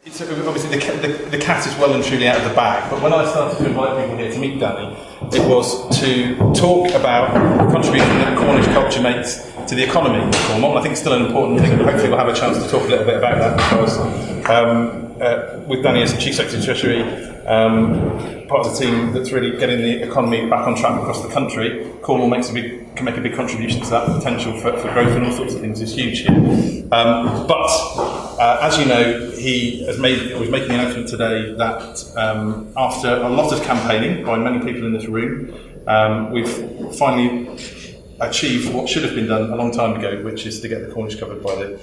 It's obviously the cat is well and truly out of the bag, but when I started to invite people here to meet Danny, it was to talk about the contribution that Cornish culture makes to the economy of Cornwall. I think it's still an important thing, and hopefully we'll have a chance to talk a little bit about that, because with Danny as Chief Secretary Treasury, part of the team that's really getting the economy back on track across the country, Cornwall can make a big contribution to that. The potential for growth and all sorts of things is huge here. As you know, he was making the announcement today that after a lot of campaigning by many people in this room, we've finally achieved what should have been done a long time ago, which is to get the Cornish covered by the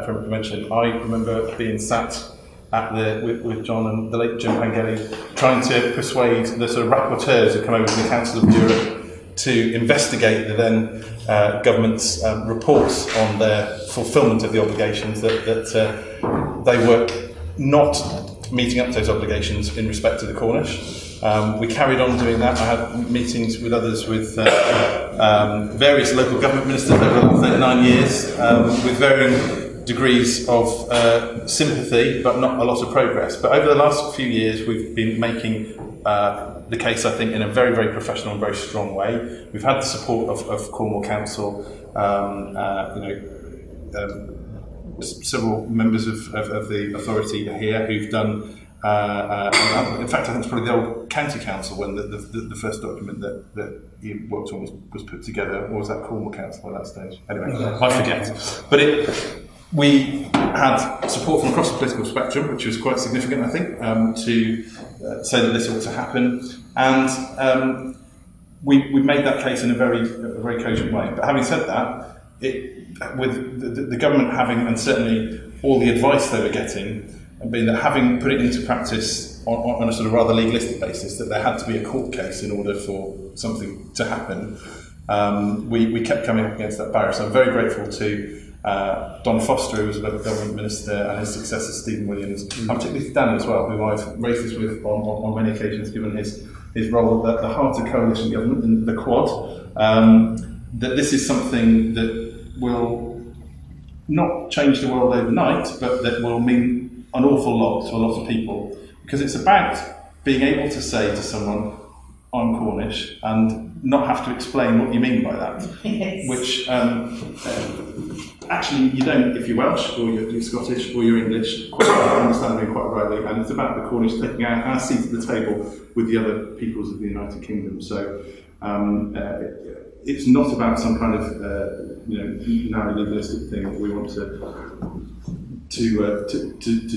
prevention. I remember being sat with John and the late Jim Pangeli, trying to persuade the sort of rapporteurs who come over from the Council of Europe to investigate the then government's reports on their fulfilment of the obligations, that they were not meeting up to those obligations in respect to the Cornish. We carried on doing that. I had meetings with others, with various local government ministers over the last 39 years, with varying degrees of sympathy, but not a lot of progress. But over the last few years, we've been making the case, I think, in a very, very professional and very strong way. We've had the support of Cornwall Council, several members of the authority here who've done, in fact, I think it's probably the old county council when the first document that he worked on was put together. Or was that Cornwall Council at that stage? Anyway, I forget. But we had support from across the political spectrum, which was quite significant, I think, to say that this ought to happen. And we made that case in a very cogent way. But having said that, with the government having, and certainly all the advice they were getting, and being that having put it into practice on a sort of rather legalistic basis, that there had to be a court case in order for something to happen, we kept coming up against that barrier. So I'm very grateful to Don Foster, who was a local government minister, and his successor Stephen Williams, and particularly to Dan as well, who I've raised this with on many occasions, given his role at the heart of coalition government in the Quad, that this is something that will not change the world overnight, but that will mean an awful lot to a lot of people, because it's about being able to say to someone, I'm Cornish, and not have to explain what you mean by that. Yes. Which actually you don't if you're Welsh, or you're Scottish, or you're English, understandably quite rightly, and it's about the Cornish taking our seat at the table with the other peoples of the United Kingdom. So it's not about some kind of narrow legalistic thing that we want to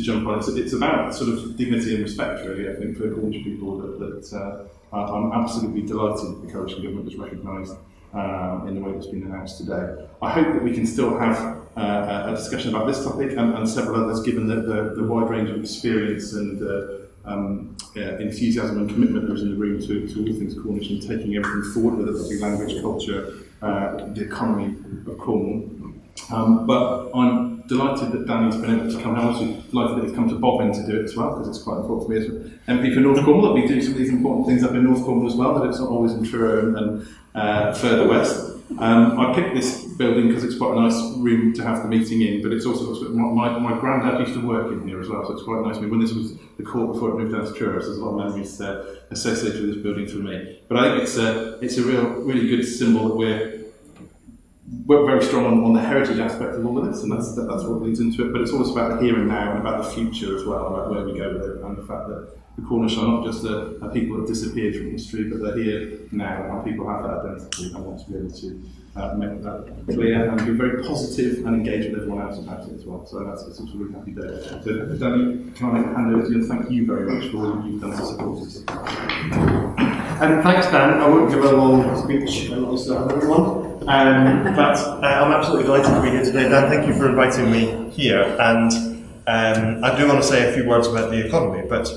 jump on. It's about sort of dignity and respect, really, I think, for Cornish people that I'm absolutely delighted that the coalition government has recognised in the way that's been announced today. I hope that we can still have a discussion about this topic and several others, given the wide range of experience and enthusiasm and commitment there is in the room to all things Cornish and taking everything forward, whether that be language, culture, the economy of Cornwall. But I'm delighted that Danny's been able to come. I'm also delighted that he's come to Bodmin to do it as well, because it's quite important for me as MP for North Cornwall that we do some of these important things up in North Cornwall as well, that it's not always in Truro and further west. I picked this building because it's quite a nice room to have the meeting in, but it's also my granddad used to work in here as well, so it's quite nice. I mean, when this was the court before it moved down to Truro, so there's a lot of memories associated with this building for me. But I think it's a really good symbol that we're very strong on the heritage aspect of all of this, and that's what leads into it. But it's always about the here and now and about the future as well, about where we go with it, and the fact that the Cornish are not just a people that disappeared from history, but they're here now, and people have that identity. I want to be able to make that clear and be very positive and engage with everyone else about it as well. So it's a really happy day. So Danny, can I hand over to you and thank you very much for all you've done to support us. And thanks, Dan. I won't give a long speech and also everyone, but I'm absolutely delighted to be here today. Dan, thank you for inviting me here. And I do want to say a few words about the economy, but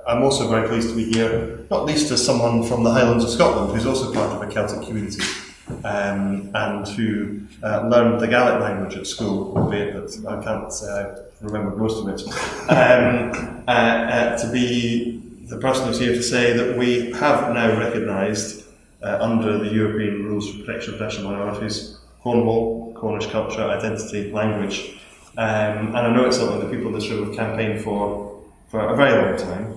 I'm also very pleased to be here, not least as someone from the Highlands of Scotland who's also part of a Celtic community and who learned the Gaelic language at school, albeit that I can't say I remembered most of it, to be the person who's here to say that we have now recognised under the European Rules for Protection of National Minorities, Cornwall, Cornish culture, identity, language, and I know it's something that people in this room have campaigned for a very long time.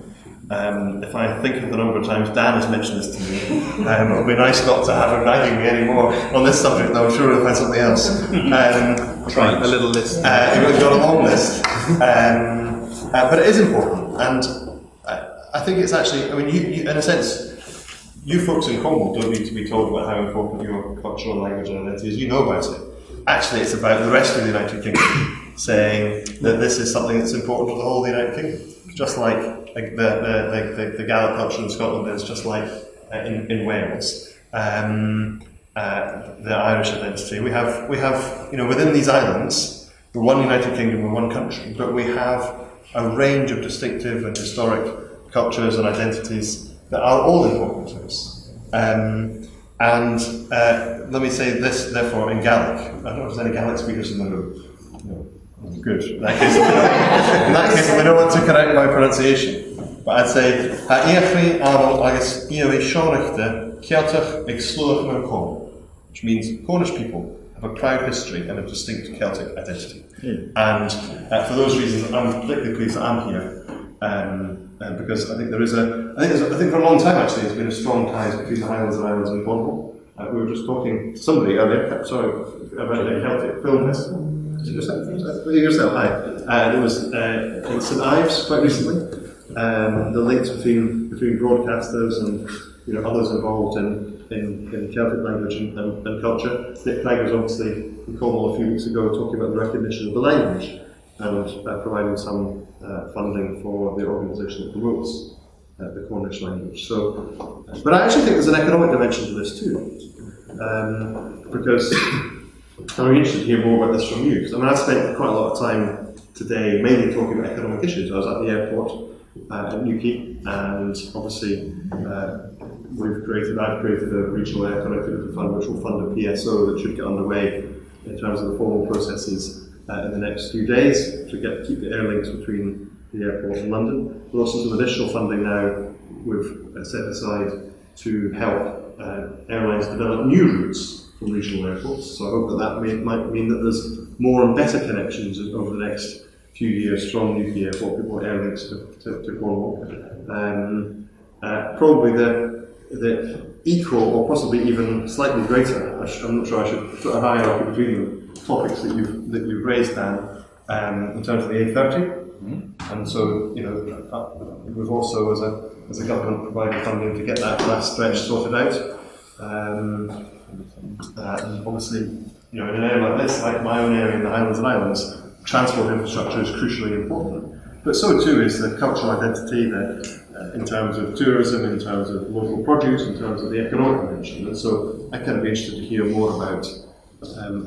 If I think of the number of times Dan has mentioned this to me, it would be nice not to have him nagging me anymore on this subject, though I'm sure he'll find something else. Right, a little list. We've got a long list. But it is important, and I think it's actually, I mean, you, in a sense, you folks in Cornwall don't need to be told about how important your cultural language and identity is. You know about it. Actually, it's about the rest of the United Kingdom saying that this is something that's important for the whole of the United Kingdom. Just like the Gaelic culture in Scotland is, just like in Wales. The Irish identity. We have, within these islands, we're one United Kingdom, we're one country, but we have a range of distinctive and historic cultures and identities that are all important to us. Let me say this, therefore, in Gaelic. I don't know if there's any Gaelic speakers in the room. No. Good. In that case, we don't want to correct my pronunciation. But I'd say, which means Cornish people have a proud history and a distinct Celtic identity. And for those reasons, I'm particularly pleased that I'm here. Because I think there is I think for a long time actually there's been a strong ties between the Highlands and Islands and Cornwall. We were just talking to somebody earlier, about the Celtic Film Festival. Was it yourself? Hi. It was in St Ives quite recently. The links between broadcasters and others involved in Celtic language and culture. Nick Clegg was obviously in Cornwall a few weeks ago talking about the recognition of the language and providing some funding for the organisation that promotes the Cornish language. So, but I actually think there's an economic dimension to this too, because I'm interested to hear more about this from you. Because I spent quite a lot of time today mainly talking about economic issues. I was at the airport at Newquay, and obviously I've created a regional air connectivity fund which will fund a PSO that should get underway in terms of the formal processes in the next few days to keep the air links between the airport and London. There's also some additional funding now we've set aside to help airlines develop new routes from regional airports. So I hope that might mean that there's more and better connections over the next few years from Newquay Airport, people air links to Cornwall. Probably the equal or possibly even slightly greater, I'm not sure I should put a hierarchy between the topics that you've raised, Dan, in terms of the A30. And so, we've also, as a government, provided funding to get that last stretch sorted out. And obviously, in an area like this, like my own area in the Highlands and Islands, transport infrastructure is crucially important. But so too is the cultural identity, in terms of tourism, in terms of local produce, in terms of the economic dimension. And so I'd kind of be interested to hear more about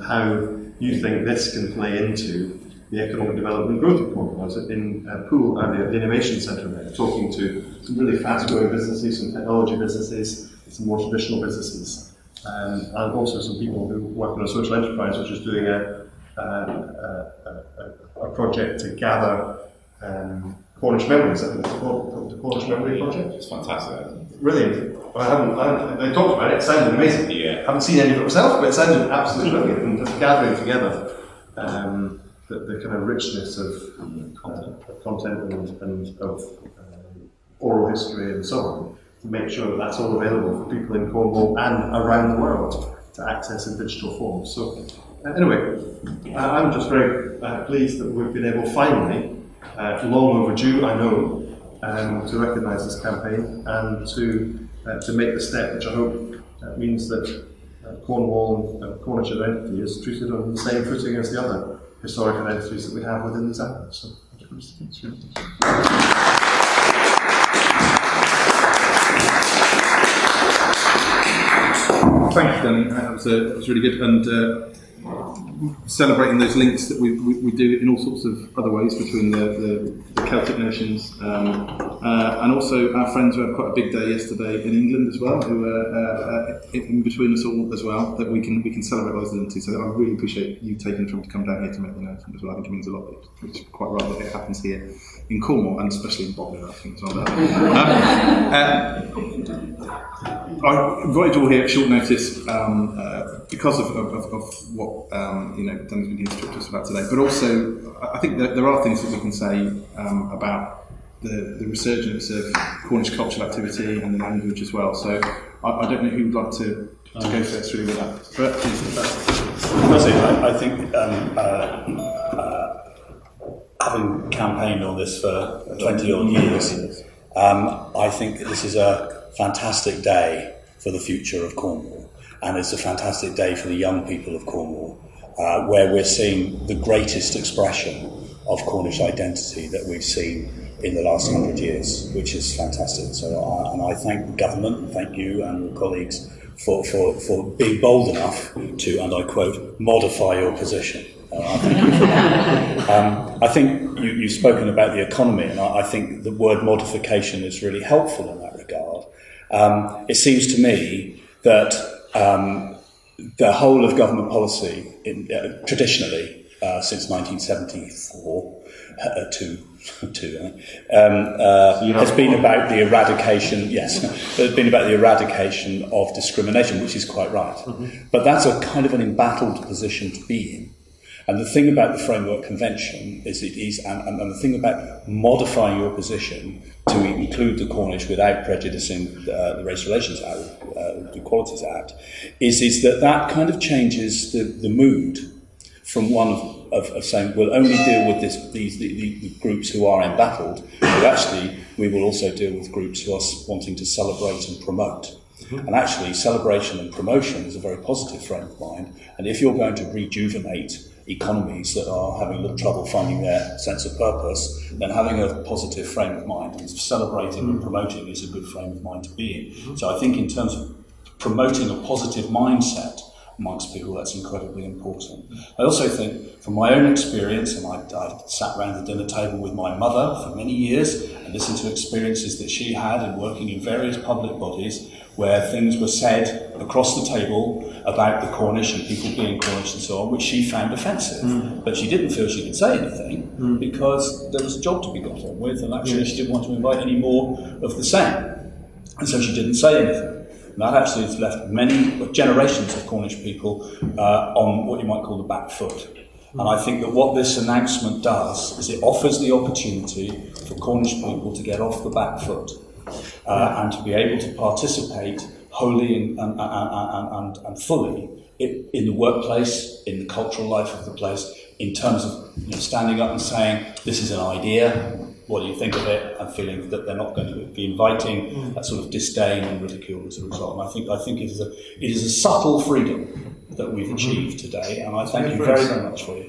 how you think this can play into the economic development growth of Cornwall. I was in Poole earlier at the Innovation Centre there, talking to some really fast-growing businesses, some technology businesses, some more traditional businesses, and also some people who work on a social enterprise which is doing a project to gather Cornish memories. I think it's called the Cornish Memory Project. It's fantastic. Brilliant. They talked about it. It sounded amazing. Yeah. I haven't seen any of it myself, but it sounded absolutely brilliant. And just gathering together the kind of richness of content and of oral history and so on, to make sure that that's all available for people in Cornwall and around the world to access in digital form. So anyway, I'm just very pleased that we've been able finally, long overdue, I know, to recognise this campaign and to make the step, which I hope means that Cornwall and Cornish identity is treated on the same footing as the other historic identities that we have within these islands. So, thank you, Danny. That was really good, and celebrating those links that we do in all sorts of other ways between the Celtic nations, and also our friends who had quite a big day yesterday in England as well, who are in between us all as well, that we can celebrate those identities. So I really appreciate you taking the time to come down here to make the announcement as well. I think it means a lot. It's quite right that it happens here in Cornwall, and especially in Bodmin, I think, as well. I invited you all here at short notice because of what Danny's been here to talk to us about today, but also I think that there are things that we can say about the resurgence of Cornish cultural activity and the language as well. So I don't know who would like to go first really with that. But firstly, I think having campaigned on this for 20 odd years, I think this is a fantastic day for the future of Cornwall, and it's a fantastic day for the young people of Cornwall, where we're seeing the greatest expression of Cornish identity that we've seen in the last 100 years, which is fantastic. So, I thank the government, and thank you and your colleagues for being bold enough to, and I quote, modify your position. I thank you for that. I think you've spoken about the economy, and I think the word modification is really helpful in that regard. It seems to me that the whole of government policy, traditionally, since 1974, has been about the eradication. Yes, has been about the eradication of discrimination, which is quite right. Mm-hmm. But that's a kind of an embattled position to be in. And the thing about the Framework Convention is and the thing about modifying your position to include the Cornish without prejudicing the Race Relations Act, the Equalities Act, is that kind of changes the mood from one of saying we'll only deal with the groups who are embattled, but actually we will also deal with groups who are wanting to celebrate and promote. Mm-hmm. And actually, celebration and promotion is a very positive frame of mind. And if you're going to rejuvenate economies that are having a little trouble finding their sense of purpose, then having a positive frame of mind and celebrating and promoting is a good frame of mind to be in. Mm-hmm. So I think in terms of promoting a positive mindset amongst people, that's incredibly important. I also think, from my own experience, and I sat around the dinner table with my mother for many years and listened to experiences that she had in working in various public bodies where things were said across the table about the Cornish and people being Cornish and so on, which she found offensive. But she didn't feel she could say anything because there was a job to be got on with, and actually she didn't want to invite any more of the same. And so she didn't say anything. And that actually has left many generations of Cornish people on what you might call the back foot. And I think that what this announcement does is it offers the opportunity for Cornish people to get off the back foot and to be able to participate wholly and fully in the workplace, in the cultural life of the place, in terms of standing up and saying, this is an idea, what do you think of it, and feeling that they're not going to be inviting that sort of disdain and ridicule as a result. And I think it is a subtle freedom that we've achieved today, and I thank you very, very much for it.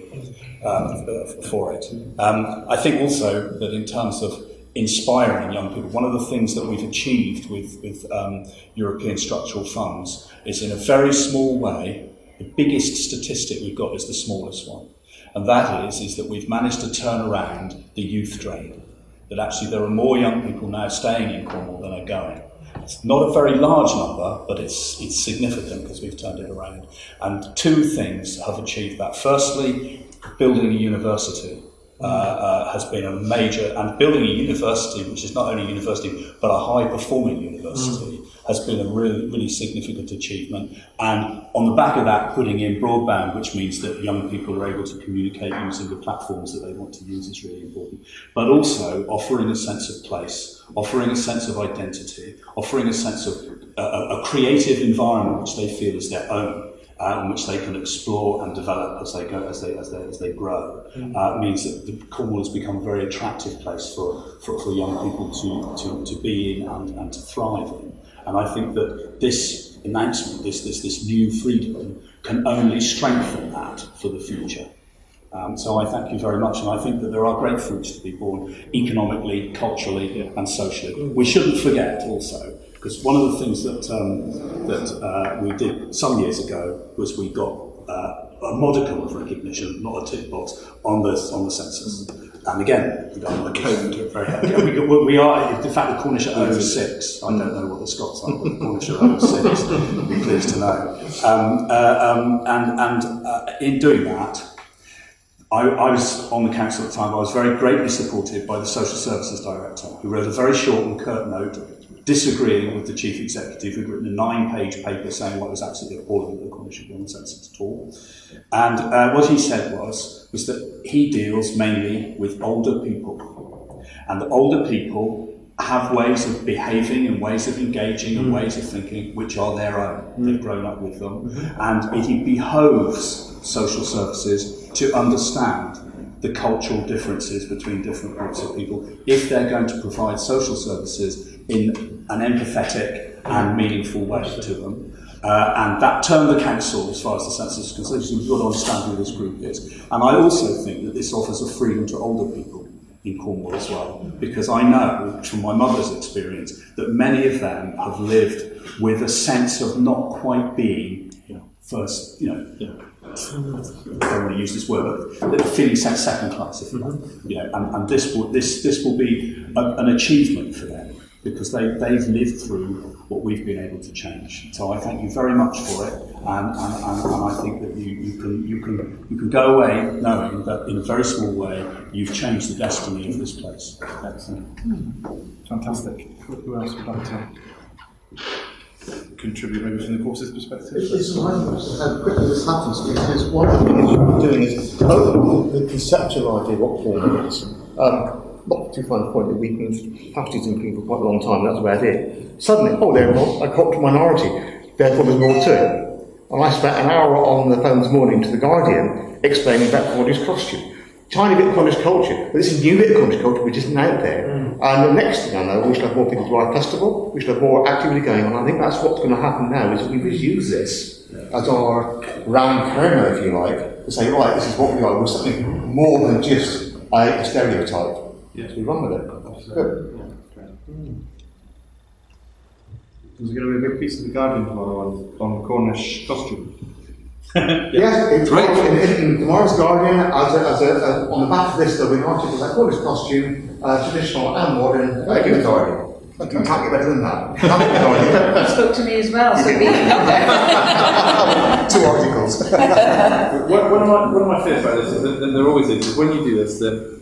I think also that in terms of inspiring young people, one of the things that we've achieved with European structural funds is, in a very small way, the biggest statistic we've got is the smallest one. And that is that we've managed to turn around the youth drain. That actually there are more young people now staying in Cornwall than are going. It's not a very large number, but it's significant because we've turned it around. And two things have achieved that. Firstly, building a university has been a major, and building a university, which is not only a university, but a high-performing university, has been a really, really significant achievement. And on the back of that, putting in broadband, which means that young people are able to communicate using the platforms that they want to use, is really important. But also offering a sense of place, offering a sense of identity, offering a sense of a creative environment which they feel is their own, in which they can explore and develop as they go, as they grow, means that Cornwall has become a very attractive place for young people to be in and to thrive in. And I think that this announcement, this new freedom, can only strengthen that for the future. So I thank you very much, and I think that there are great fruits to be born economically, culturally, and socially. We shouldn't forget also, because one of the things that we did some years ago was we got a modicum of recognition, not a tick box, on the census. And again, we don't want to go into it very heavily. We are, in fact, the Cornish are 06. I don't know what the Scots are, but the Cornish are 06. I'd be pleased to know. And in doing that, I was on the council at the time. I was very greatly supported by the Social Services Director, who wrote a very short and curt note, disagreeing with the chief executive, who'd written a 9-page paper saying what was absolutely appalling that the Cornish should be on the census at all. And what he said was that he deals mainly with older people. And the older people have ways of behaving and ways of engaging and ways of thinking which are their own. They've grown up with them. And it behoves social services to understand the cultural differences between different groups of people if they're going to provide social services in an empathetic and meaningful way to them. And that term the council, as far as the census is concerned, you've got to understand who this group is. And I also think that this offers a freedom to older people in Cornwall as well, because I know from my mother's experience that many of them have lived with a sense of not quite being first, I don't want to use this word, but feeling second class, if you like. And this will be an achievement for them, because they've lived through what we've been able to change. So I thank you very much for it, and I think that you can go away knowing that in a very small way you've changed the destiny of this place. Excellent. Fantastic. Who else would like to contribute maybe from the course's perspective? It's surprising how quickly this happens, because one of the things we're doing is the conceptual idea of what Cornwall is. Not to find the point that we've been faculties in for quite a long time, that's about it. Suddenly, there's a cultural minority, therefore there's more to it. And I spent an hour on the phone this morning to the Guardian explaining about Cornish costume. Tiny bit of Cornish culture, but this is a new bit of Cornish culture which isn't out there. And the next thing I know, we should have more people to our festival, we should have more activity going on. I think that's what's going to happen now, is that we will use this as our round kernel, if you like, to say, right, this is what we are, we're something more than just a stereotype. Yes, we run with it. Good. There's going to be a big piece of the Guardian tomorrow on Cornish costume. Yes, it's right. In tomorrow's Guardian, on the back of this, there'll be an article about Cornish costume, traditional and modern, in the Guardian. You can't get better than that. That spoke to me as well, so be 2 articles. One of my fears about this is that there always is when you do this, that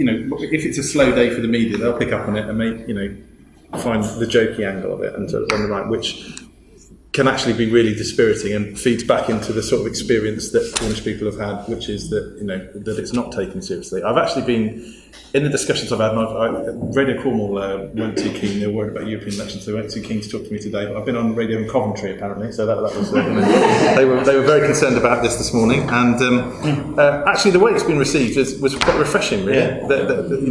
if it's a slow day for the media, they'll pick up on it and find the jokey angle of it and sort of on the right, which can actually be really dispiriting and feeds back into the sort of experience that Cornish people have had, which is that that it's not taken seriously. I've actually been in the discussions I've had. Radio Cornwall weren't too keen. They were worried about European elections, so they weren't too keen to talk to me today. But I've been on radio in Coventry apparently, so that was they were very concerned about this morning. And actually, the way it's been received was quite refreshing, really. And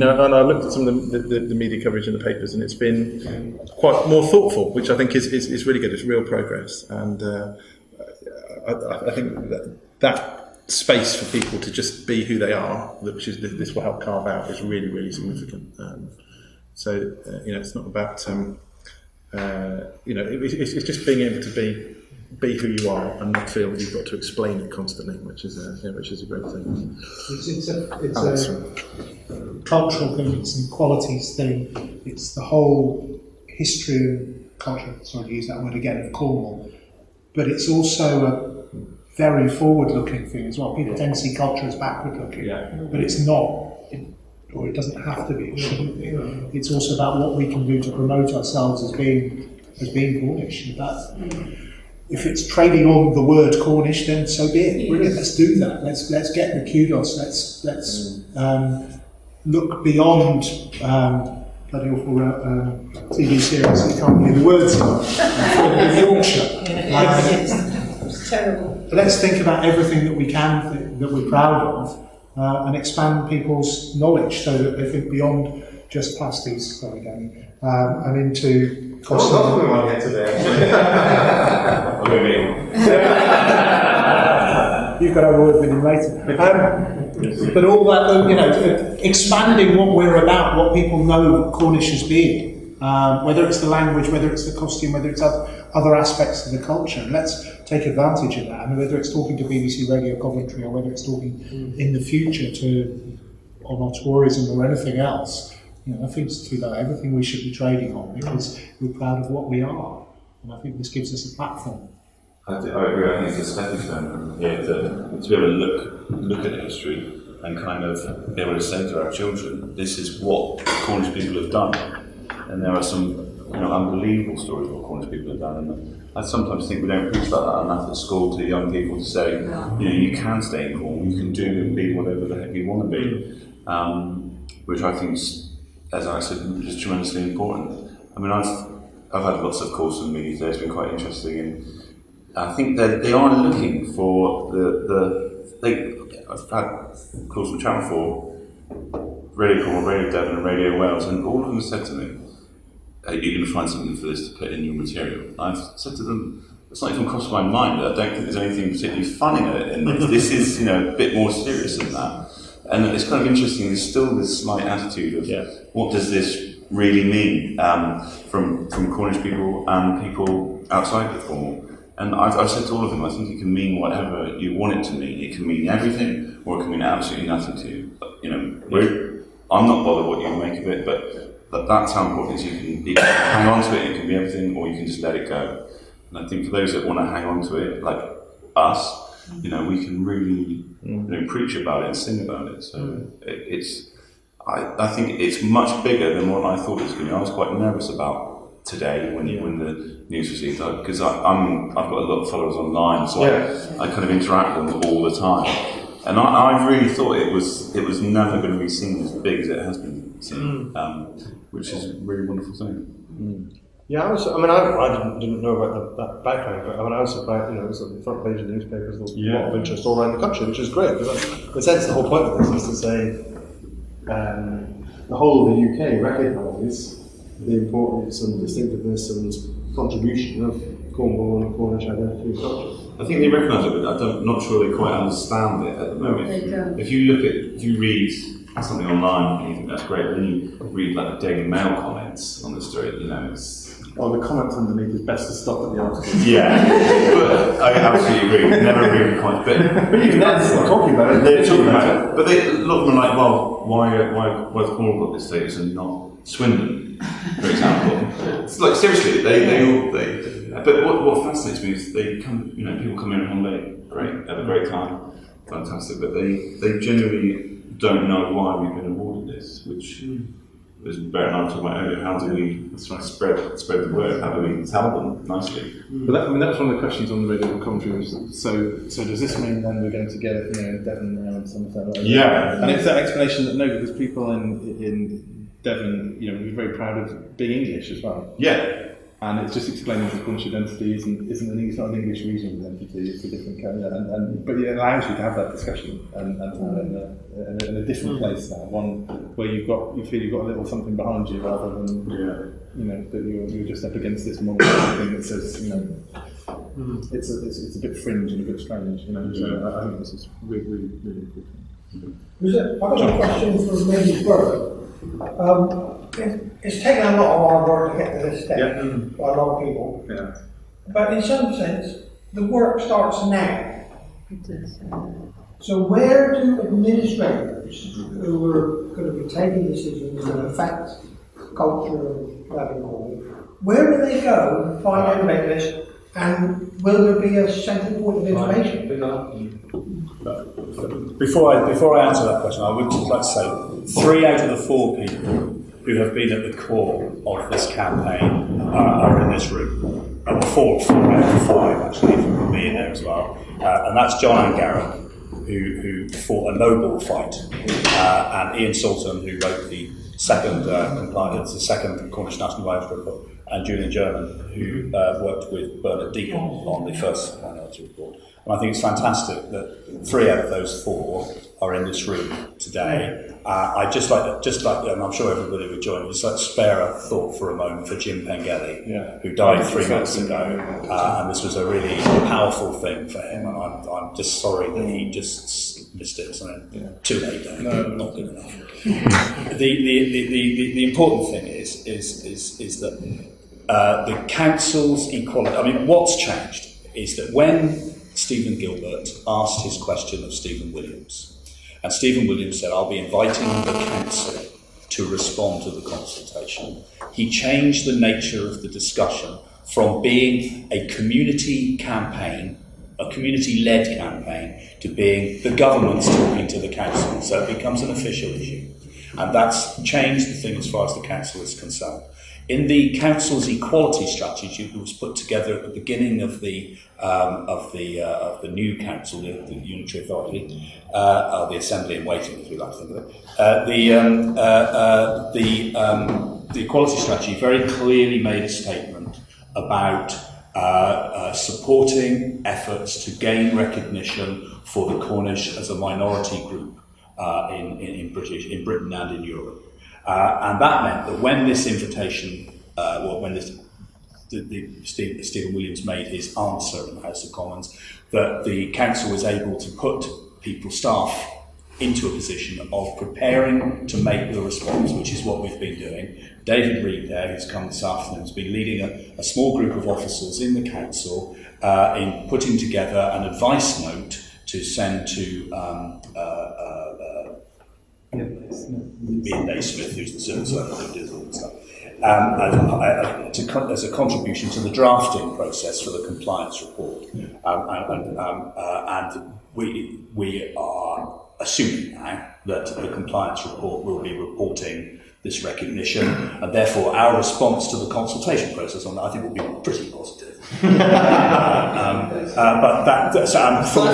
I looked at some of the media coverage in the papers, and it's been quite more thoughtful, which I think is really good. It's real progress, and I think that space for people to just be who they are, which is this will help carve out, is really, really significant. It's not about it's just being able to be who you are and not feel that you've got to explain it constantly, which is a great thing. It's a cultural thing. It's an equalities thing. It's the whole history and culture. Sorry to use that word again, of Cornwall, but it's also a very forward-looking thing as well. People tend to see culture as backward-looking, but it's not, or it doesn't have to be. It shouldn't be. It's also about what we can do to promote ourselves as being Cornish. If it's trading on the word Cornish, then so be it. Brilliant. Let's do that. Let's get the kudos. Let's look beyond bloody awful TV series. I can't believe the words. Yorkshire. It's terrible. Let's think about everything that we can, that we're proud of, and expand people's knowledge so that they think beyond just pasties, sorry Danny, and into costume. What we want to get today? You've got to have a word with him later. But all that, expanding what we're about, what people know Cornish as being, whether it's the language, whether it's the costume, whether it's other aspects of the culture. Let's take advantage of that. And whether it's talking to BBC Radio Coventry or whether it's talking in the future on our tourism or anything else, I think it's through that everything we should be trading on, because we're proud of what we are. And I think this gives us a platform. I agree. I think it's a stepping stone here to be able to look at the history and kind of be able to say to our children, this is what Cornish people have done. And there are some unbelievable stories what Cornish people have done. And I sometimes think we don't preach about that enough at school to young people to say, you can stay in Cornwall, you can do and be whatever the heck you want to be, which I think is, as I said, is tremendously important. I mean, I've had lots of calls from me these days, it's been quite interesting, and I think that they are looking for I've had calls from Channel 4, Radio Cornwall, Radio Devon and Radio Wales, and all of them said to me, are you going to find something for this to put in your material? I've said to them, it's not even crossed my mind, I don't think there's anything particularly funny in this. This is a bit more serious than that. And it's kind of interesting, there's still this slight attitude of what does this really mean from Cornish people and people outside of Cornwall. And I've said to all of them, I think it can mean whatever you want it to mean. It can mean everything, or it can mean absolutely nothing to you. I'm not bothered what you make of it, but that's how important it is. You can hang on to it, it can be everything, or you can just let it go. And I think for those that want to hang on to it, like us, we can really preach about it and sing about it. So I think it's much bigger than what I thought it was going to be. I was quite nervous about today when the news was received, because I've got a lot of followers online, so I kind of interact with them all the time, and I really thought it was never going to be seen as big as it has been seen, which is a really wonderful thing. Yeah, I didn't know about that background, but I was surprised. It was on the front page of the newspapers, a lot of interest all around the country, which is great, because in a sense the whole point of this is to say the whole of the UK recognise the importance and distinctiveness and contribution of Cornwall and Cornish identity and culture. I think they recognise it, but I'm not sure they quite understand it at the moment. If you read something online and you think that's great, then you read like the Daily Mail comments on the story, it's... Oh, the comments underneath is best to stop at the article. Yeah, but I absolutely agree. Never agree with comments, but even that's talking about it. They're talking about it, but a lot of them are like, well, why has Cornwall got this status and not Swindon, for example? It's like seriously, they all. But what fascinates me is they come. People come in on holiday, great, have a great time, fantastic. But they generally don't know why we've been awarded this, which. As Barrett and I were talking about earlier, how do we spread the word? How do we tell them nicely? But that's one of the questions on the radio commentary. So does this mean then we're going to get in Devon around Somerset? Yeah, and it's that explanation that no, because people in Devon, we're very proud of being English as well. Yeah. And it's just explaining that Cornish identity it's not an English regional identity, it's a different kind of, but it allows you to have that discussion and in a different place now, one where you feel you've got a little something behind you rather than that you're just up against this model thing that says it's a bit fringe and a bit strange, so I think this is really, really, really important. I've got a question for maybe Bert. It's taken a lot of hard work to get to this step by a lot of people. Yeah. But in some sense, the work starts now. It does. So where do administrators who are going to be taking decisions that affect culture and learning, where do they go and find out about this? And will there be a central point of information? Before I answer that question, I would just like to say 3 out of the 4 people who have been at the core of this campaign are in this room. 4 out of 5 actually, from me in there as well. And that's John Angarra, who fought a noble fight, and Ian Salton, who wrote the second Cornish National Biography book, and Julian German, who worked with Bernard Deacon on the first Minority Report. And I think it's fantastic that 3 out of those 4 are in this room today. I'd just like, and I'm sure everybody would join, just like to spare a thought for a moment for Jim Pengelly, who died 3 months ago, and this was a really powerful thing for him. And I'm just sorry that he just missed it. Too late, though. Not good enough. The important thing is that the council's equality. I mean, what's changed is that when Stephen Gilbert asked his question of Stephen Williams, and Stephen Williams said, "I'll be inviting the council to respond to the consultation," he changed the nature of the discussion from being a community campaign, a community-led campaign, to being the government's talking to the council. So it becomes an official issue. And that's changed the thing as far as the council is concerned. In the council's equality strategy that was put together at the beginning of the new council, the unitary authority, or the assembly in waiting, as we like to think of it, the equality strategy very clearly made a statement about supporting efforts to gain recognition for the Cornish as a minority group in Britain and in Europe. And that meant that when this invitation, Stephen Williams made his answer in the House of Commons, that the council was able to put staff into a position of preparing to make the response, which is what we've been doing. David Reed there, who's come this afternoon, has been leading a small group of officers in the council in putting together an advice note to send to Ian Naismith, who's the civil servant who does all this stuff, as a contribution to the drafting process for the compliance report. And we are assuming now that the compliance report will be reporting this recognition, and therefore our response to the consultation process on that, I think, will be pretty positive. From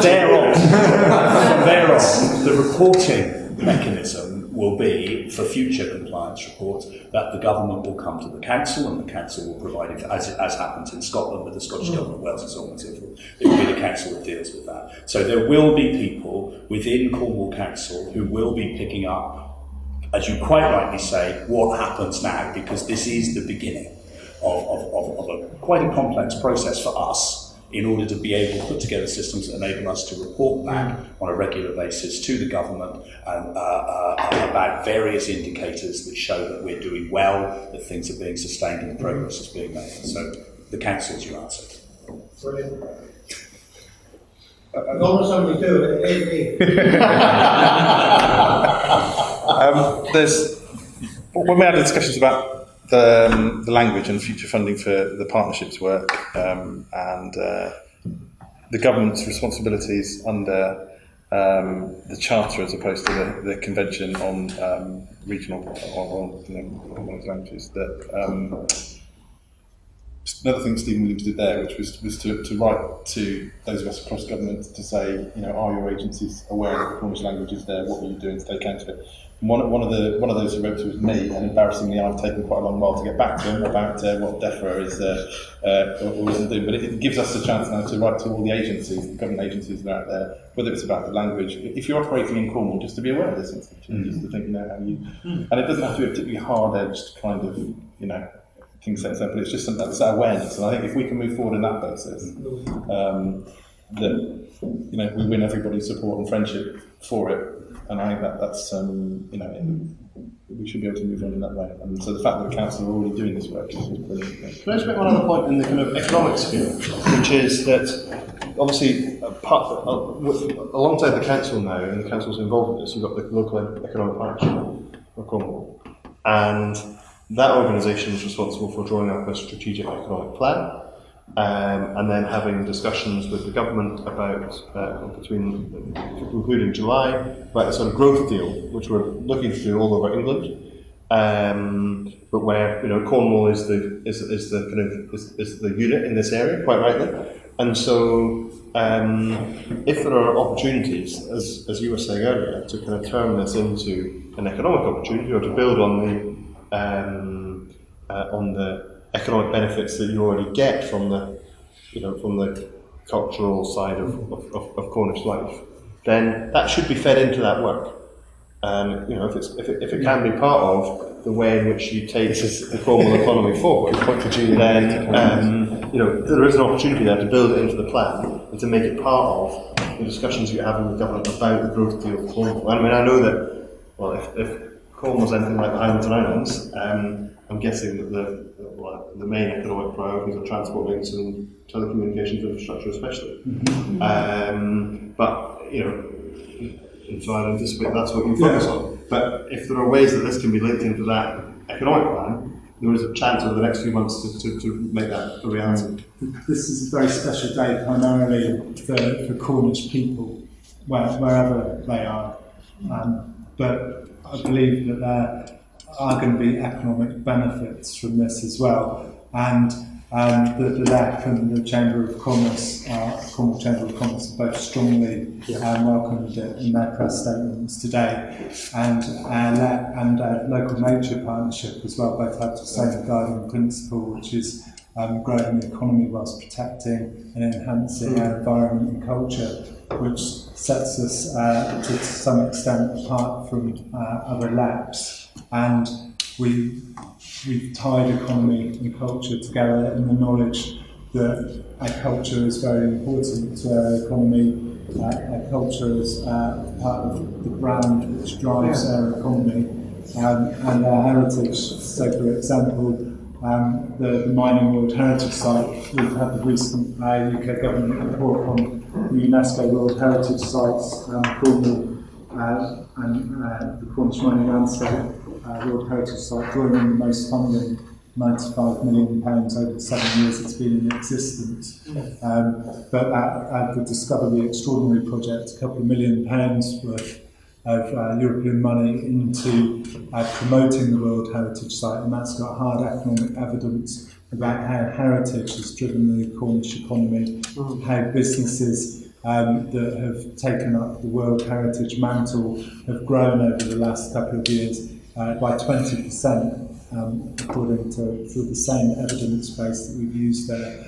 there on, the reporting mechanism will be for future compliance reports that the government will come to the council, and the council will provide it, as happens in Scotland with the Scottish Government, Wales and so on and so forth. It will be the council that deals with that. So there will be people within Cornwall Council who will be picking up, as you quite rightly say, what happens now, because this is the beginning of quite a complex process for us in order to be able to put together systems that enable us to report back on a regular basis to the government about various indicators that show that we're doing well, that things are being sustained and progress is being made. So the council's your answer. Brilliant. As long as somebody do it, when we had discussions about the language and future funding for the partnerships work, and the government's responsibilities under the Charter as opposed to the Convention on regional on languages, that another thing Stephen Williams did there, which was to write to those of us across government to say, are your agencies aware that the Cornish language is there? What are you doing to take account of it? One of those who wrote to was me, and embarrassingly, I've taken quite a long while to get back to him about what DEFRA is or isn't doing. But it gives us a chance now to write to all the agencies, the government agencies that are out there, whether it's about the language. If you're operating in Cornwall, just to be aware of this institution, just to think, how you, and it doesn't have to be a particularly hard-edged kind of, thing set up, but it's just that awareness. And I think if we can move forward on that basis, that we win everybody's support and friendship for it. And I think that's we should be able to move on in that way. And so the fact that the council are already doing this work is brilliant. Can I just make one other point in the kind of economic sphere, which is that obviously alongside the council now, and the council's involved in this, you've got the local economic partnership of Cornwall, and that organisation is responsible for drawing up a strategic economic plan. And then having discussions with the government about, including July, about a sort of growth deal, which we're looking to do all over England, but where Cornwall is the unit in this area, quite rightly. And so, if there are opportunities, as you were saying earlier, to kind of turn this into an economic opportunity, or to build on the economic benefits that you already get from the cultural side of Cornish life, then that should be fed into that work. And if it can be part of the way in which you take the Cornwall economy forward, then there is an opportunity there to build it into the plan and to make it part of the discussions you're having with government about the growth deal of Cornwall. I mean, I know that if Cornwall's anything like the Highlands and Islands, I'm guessing that the main economic priorities are transport links and telecommunications infrastructure, especially. But and so I anticipate that's what you focus on. But if there are ways that this can be linked into that economic plan, there is a chance over the next few months to make that a reality. This is a very special day, primarily for Cornish people, wherever they are. But I believe that are going to be economic benefits from this as well. And the LEC and the Chamber of Commerce, Cornwall Chamber of Commerce, have both strongly welcomed it in their press statements today. And LEC and Local Nature Partnership as well both have the same guiding principle, which is growing the economy whilst protecting and enhancing our environment and culture, which sets us to some extent apart from other LECs. And we've tied economy and culture together in the knowledge that our culture is very important to our economy. Our culture is part of the brand which drives our economy and our heritage. So, for example, the Mining World Heritage Site, we've had the recent UK government report on the UNESCO World Heritage Sites, Cornwall and the Cornish mining landscape World Heritage Site, drawing in the most funding, £95 million over the 7 years it's been in existence. But the Discover the Extraordinary project, a couple of £1 million worth of European money into promoting the World Heritage Site, and that's got hard economic evidence about how heritage has driven the Cornish economy, how businesses that have taken up the World Heritage mantle have grown over the last couple of years by 20%, according to the same evidence base that we've used there,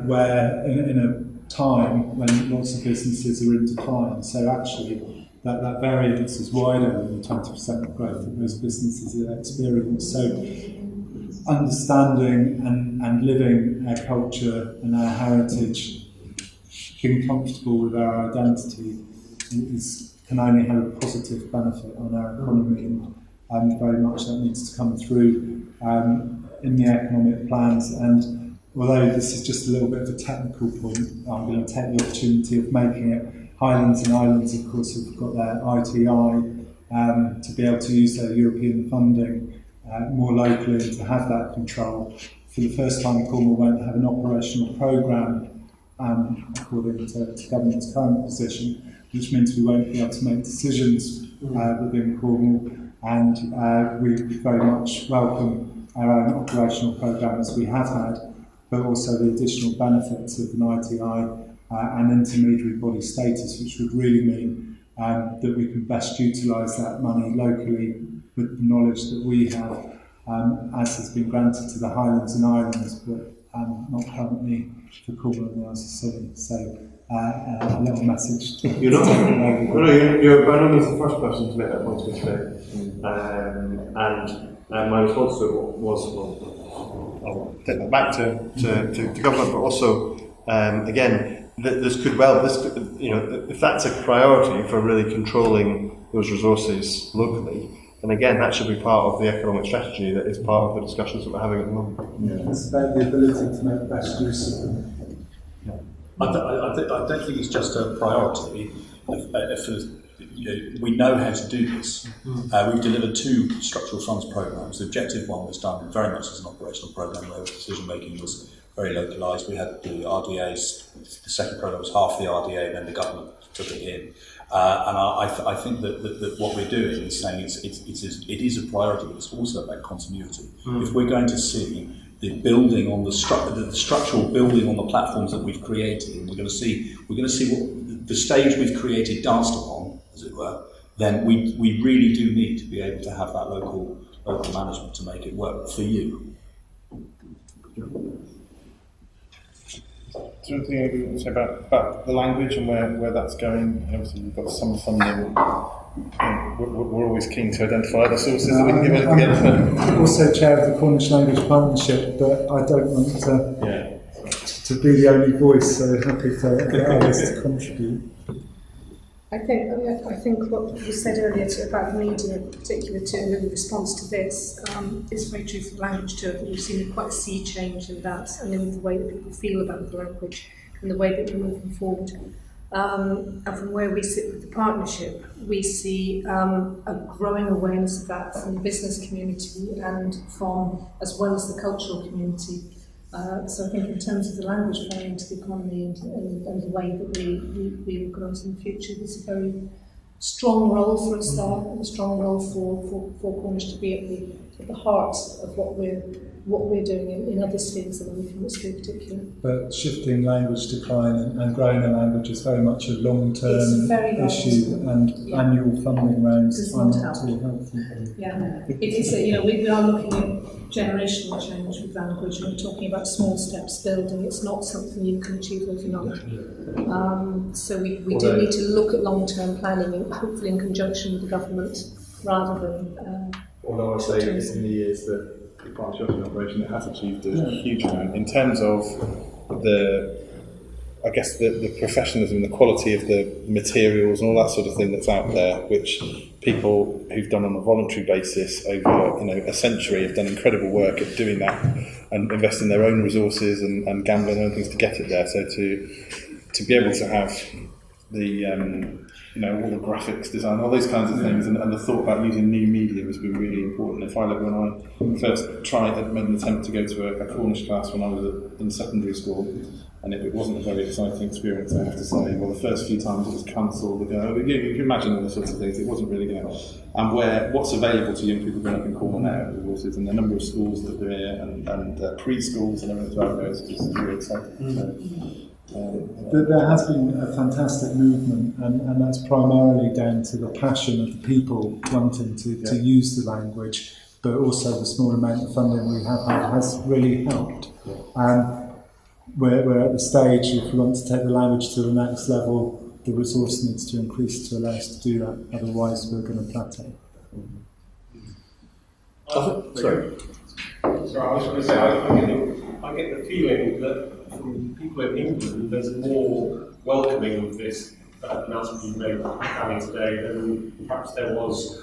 where in a time when lots of businesses are in decline. So actually, that variance is wider than the 20% growth that most businesses have experienced. So understanding and living our culture and our heritage, being comfortable with our identity, can only have a positive benefit on our economy, and very much that needs to come through in the economic plans. And although this is just a little bit of a technical point, I'm going to take the opportunity of making it. Highlands and Islands, of course, have got their ITI to be able to use their European funding more locally and to have that control. For the first time, Cornwall won't have an operational programme according to government's current position, which means we won't be able to make decisions within Cornwall, and we very much welcome our own operational programme as we have had, but also the additional benefits of an ITI and intermediary body status, which would really mean that we can best utilise that money locally with the knowledge that we have, as has been granted to the Highlands and Islands, but not currently for Cornwall and the Isles of Scilly. So a little message. You're not. You're by no means the first person to make that point to me today, and my response to it was, well, I'll take that back to government, but also again. This could well, if that's a priority for really controlling those resources locally, then again, that should be part of the economic strategy that is part of the discussions that we're having at the moment. Yeah, it's about the ability to make the best use of them. Yeah. I don't think it's just a priority. We know how to do this. We've delivered 2 structural funds programmes. The objective one was done very much as an operational programme where decision making was very localised. We had the RDAs, the second programme was half the RDA, and then the government took it in. And I think that what we're doing is saying it is a priority, but it's also about continuity. If we're going to see the building on the structural building on the platforms that we've created, and we're going to see what the stage we've created danced upon, as it were, then we really do need to be able to have that local management to make it work for you. Is there anything you want to say about the language and where that's going? Obviously, we've got some funding. We're always keen to identify the sources that we can give it together. I'm also chair of the Cornish Language Partnership, but I don't want to be the only voice, so happy for others to contribute. I think what was said earlier about the media, particularly in response to this, is very true for the language too. I think we've seen quite a sea change in that, and in the way that people feel about the language and the way that we're moving forward. And from where we sit with the partnership, we see a growing awareness of that from the business community and from, as well as the cultural community. So I think in terms of the language playing into the economy and the way that we organise in the future, there's a very strong role for a start, and a strong role for Cornish to be at the heart of what we're doing in other spheres of life, in the school in particular. But shifting language decline and growing a language is very much a long-term issue, and annual funding rounds are not too healthy. Yeah, it is. We are looking at generational change with language, and we're talking about small steps building. It's not something you can achieve overnight. So we do need to look at long-term planning, and hopefully in conjunction with the government, rather than. Although I say in the years that the Cornish sharpening operation, it has achieved a huge amount in terms of the professionalism and the quality of the materials and all that sort of thing that's out there, which people who've done on a voluntary basis over a century have done incredible work at doing that and investing their own resources and gambling and things to get it there. So to be able to have the all the graphics design, all those kinds of things, and the thought about using new media has been really important. When I first made an attempt to go to a Cornish class when I was in secondary school, and it wasn't a very exciting experience, I have to say. Well, the first few times it was cancelled. You can imagine all the sorts of things. It wasn't really going to. And what's available to young people growing up in Cornwall now, the resources and the number of schools that are here, and preschools and everything as well, is just really exciting. There has been a fantastic movement, and that's primarily down to the passion of the people wanting to use the language, but also the small amount of funding we have had has really helped. We're at the stage, if we want to take the language to the next level, the resource needs to increase to allow us to do that, otherwise we're going to plateau. Sorry, I was going to say, I get the feeling that from people in England, there's more welcoming of this announcement you made today than perhaps there was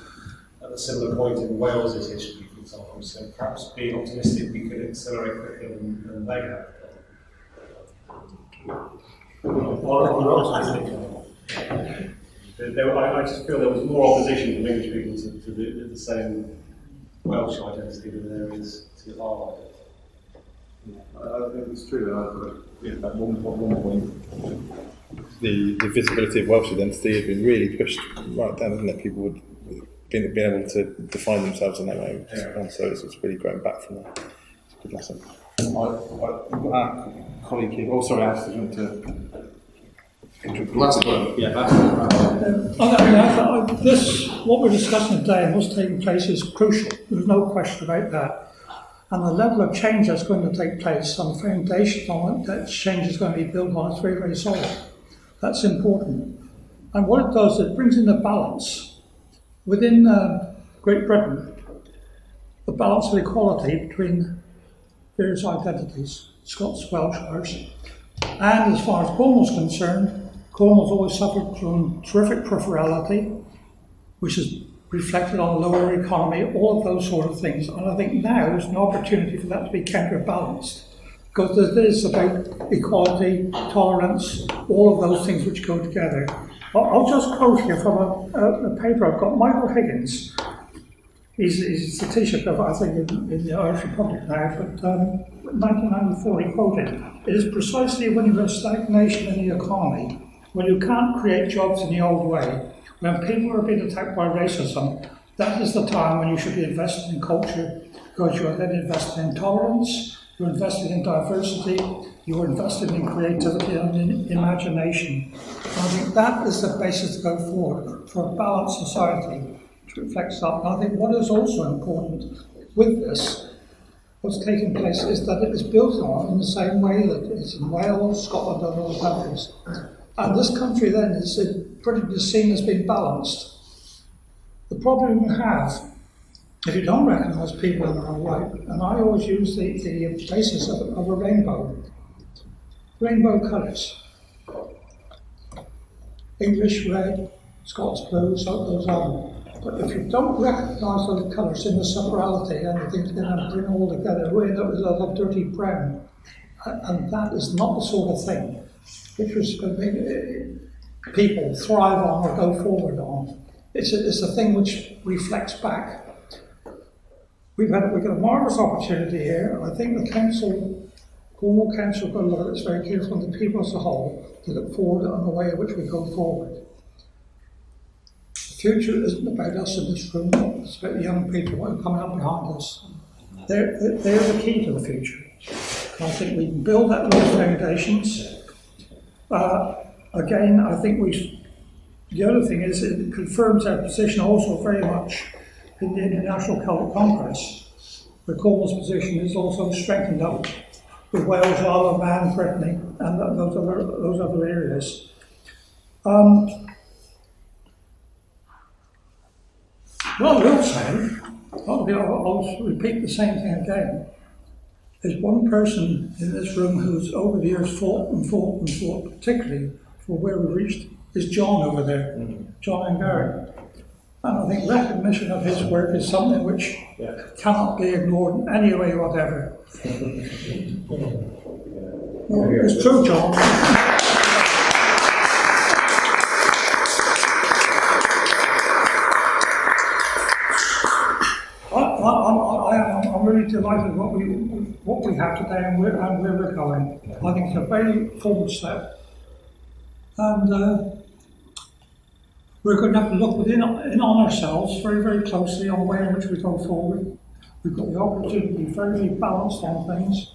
at a similar point in Wales's history, for example. So perhaps being optimistic, we could accelerate quicker than they have. I just feel there was more opposition from English people to the same Welsh identity than there is to our identity. I think it's true. At one point, the visibility of Welsh identity had been really pushed right down, hasn't it? People would being able to define themselves in their way, and so it's really growing back from that. It's a good lesson. Our colleague here. Oh, sorry, Alice, did you want to? What we're discussing today and what's taking place is crucial. There's no question about that. And the level of change that's going to take place on the foundation on it, that change is going to be built on, is very, very solid. That's important. And what it does, it brings in the balance. Within Great Britain, the balance of equality between various identities, Scots, Welsh, Irish. And as far as Cornwall's concerned, Cornwall's always suffered from terrific plurality, which is reflected on a lower economy, all of those sort of things. And I think now there's an opportunity for that to be counterbalanced. Because it is about equality, tolerance, all of those things which go together. I'll just quote here from a paper I've got. Michael Higgins, he's the Taoiseach of, I think, in the Irish Republic now, but 1994 he quoted, "It is precisely when you have stagnation in the economy, when you can't create jobs in the old way, when people are being attacked by racism, that is the time when you should be investing in culture, because you are then investing in tolerance, you're invested in diversity, you're invested in creativity and in imagination." And I think that is the basis to go forward for a balanced society, which reflects that. And I think what is also important with this, what's taking place, is that it is built on in the same way that it's in Wales, Scotland and other countries. And this country then is pretty much seen as being balanced. The problem you have, if you don't recognise people in their own right, and I always use the basis of a rainbow. Rainbow colours. English red, Scots blue, so it goes on. But if you don't recognise those colours in the separality and you think they're going to bring all together, we end up with a dirty brown. And that is not the sort of thing which was going to make people thrive on or go forward on. It's a thing which reflects back. We've got a marvellous opportunity here. I think the council, Cornwall Council, got to look at this very carefully, and the people as a whole, to look forward on the way in which we go forward. future isn't about us in this room, it's about the young people that are coming up behind us. They're the key to the future. And I think we can build that with foundations. Again, I think the other thing is it confirms our position also very much in the International Celtic Congress, where Cornwall's position is also strengthened up with Wales, Isle of Man, Brittany, and those other areas. What I will say, I'll repeat the same thing again, is one person in this room who's over the years fought, particularly for where we reached, is John over there, John and Gary. And I think recognition of his work is something which cannot be ignored in any way whatever. It's true, John. I'm really delighted what we have today and where we're going. I think it's a very forward step, and we're going to have to look in on ourselves very, very closely on the way in which we go forward. We've got the opportunity to be very, very balanced on things.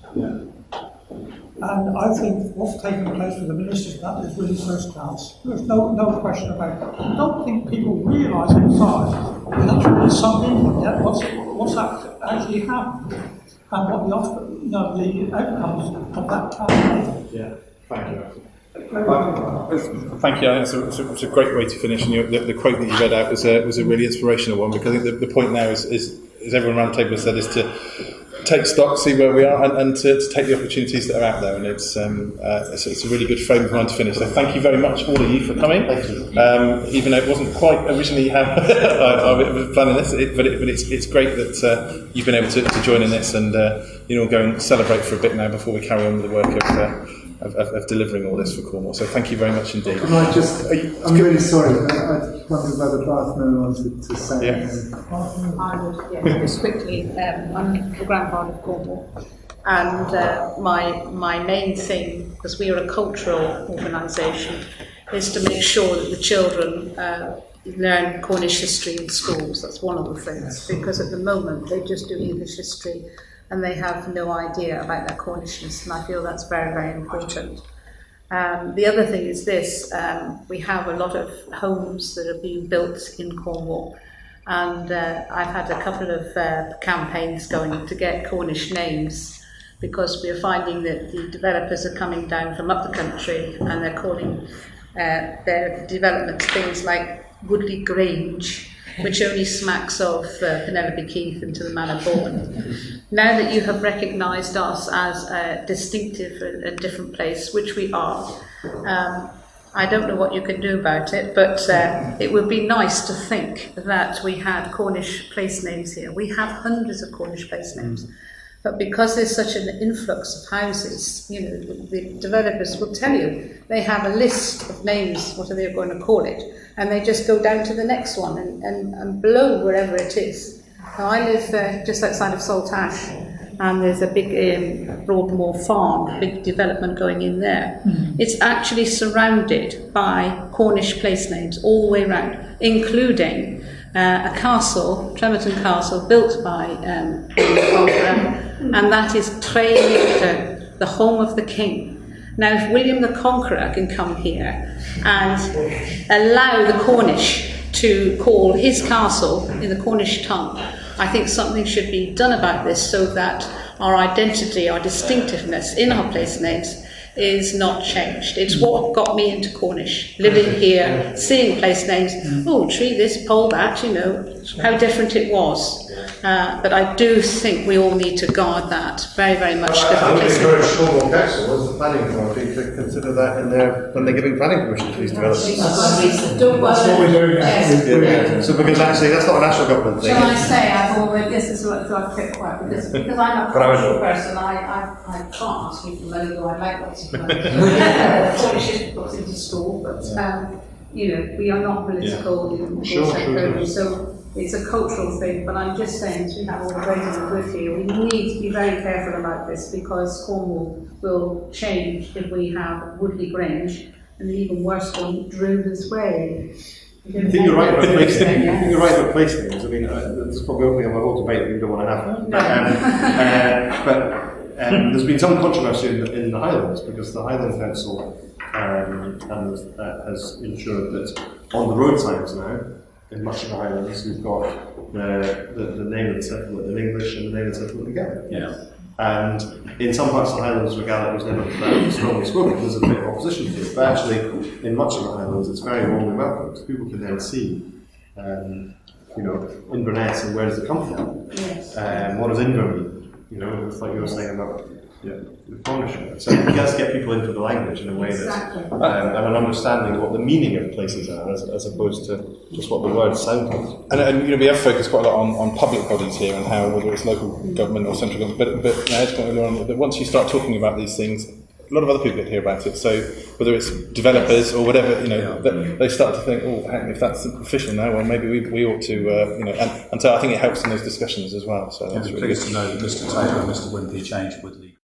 And I think what's taking place with the ministers, that is really first class. There's no question about it. I don't think people realise inside that's really sunk in them yet what's actually happened and what the outcomes of that can be. Yeah, thank you. Thank you. I think it's a great way to finish. And the quote that you read out was a really inspirational one, because I think the point now is everyone around the table has said, is to take stock, see where we are, and to take the opportunities that are out there. And it's a really good frame of mind to finish. So thank you very much, all of you, for coming. Thank you. Even though it wasn't quite originally how I was planning this, but it's great that you've been able to join in this, and we'll go and celebrate for a bit now before we carry on with the work of delivering all this for Cornwall. So thank you very much indeed. Can I just, I'm really sorry, I wondered whether Bartholomew wanted to say anything. I would, just quickly. I'm the grandfather of Cornwall, and my main thing, because we are a cultural organisation, is to make sure that the children learn Cornish history in schools. That's one of the things, because at the moment they just do English history and they have no idea about their Cornishness, and I feel that's very, very important. The other thing is this, we have a lot of homes that are being built in Cornwall, and I've had a couple of campaigns going to get Cornish names, because we're finding that the developers are coming down from up the country and they're calling their developments things like Woodley Grange, which only smacks of Penelope Keith and to the Manor Born. Now that you have recognised us as a distinctive and different place, which we are, I don't know what you can do about it, but it would be nice to think that we had Cornish place names here. We have hundreds of Cornish place names. But because there's such an influx of houses, the developers will tell you they have a list of names, what are they going to call it, and they just go down to the next one and blow wherever it is. Now, I live just outside of Saltash, and there's a big Broadmoor farm, big development going in there. It's actually surrounded by Cornish place names all the way around, including a castle, Tremerton Castle, built by the Conqueror, and that is Tremerton, the home of the king. Now, if William the Conqueror can come here and allow the Cornish to call his castle in the Cornish tongue, I think something should be done about this so that our identity, our distinctiveness in our place names is not changed. It's what got me into Cornish, living here, seeing place names, tree this, pole that, how different it was. But I do think we all need to guard that very, very much. I would encourage Cornwall Council as the planning authority to consider that in when they're giving planning permission to these developments. That's what we're doing. Yeah. So because actually that's not a national government thing. Shall I say I've already, this is what I've picked up, because I'm a cultural person, I can't ask you for money, though I like lots of money. Cornish is put into school, but we are not political, so it's a cultural thing, but I'm just saying, as we have all the great and good here, we need to be very careful about this, because Cornwall will change if we have Woodley Grange, and the even worse one, Druids Way. I think you're right about place names. I think you're right about place names. I mean, this is probably opening up a whole debate that we don't want to have. But there's been some controversy in the Highlands because the Highland Council has ensured that on the road signs now, in much of the Highlands, we've got the name of the settlement in English and the name of the settlement together. Yeah. And in some parts of the Highlands, Regalit was never that strongly spoken. There's a bit of opposition to it, but actually, in much of the Highlands, it's very warmly welcomed. People can then see, Inverness and where does it come from? Yes. What does Inver mean? It's like you were saying about the Cornish. So you guys get people into the language in a way that and an understanding of what the meaning of places are, as opposed to just what the words sound like. And we have focused quite a lot on public bodies here and how, whether it's local government or central government, but it's quite early on that once you start talking about these things, a lot of other people get to hear about it. So whether it's developers or whatever, they start to think, oh, hang on, if that's official now, well, maybe we ought to, and so I think it helps in those discussions as well. So that's really good to know that Mr. Taylor and Mr. Wimpy changed with legal.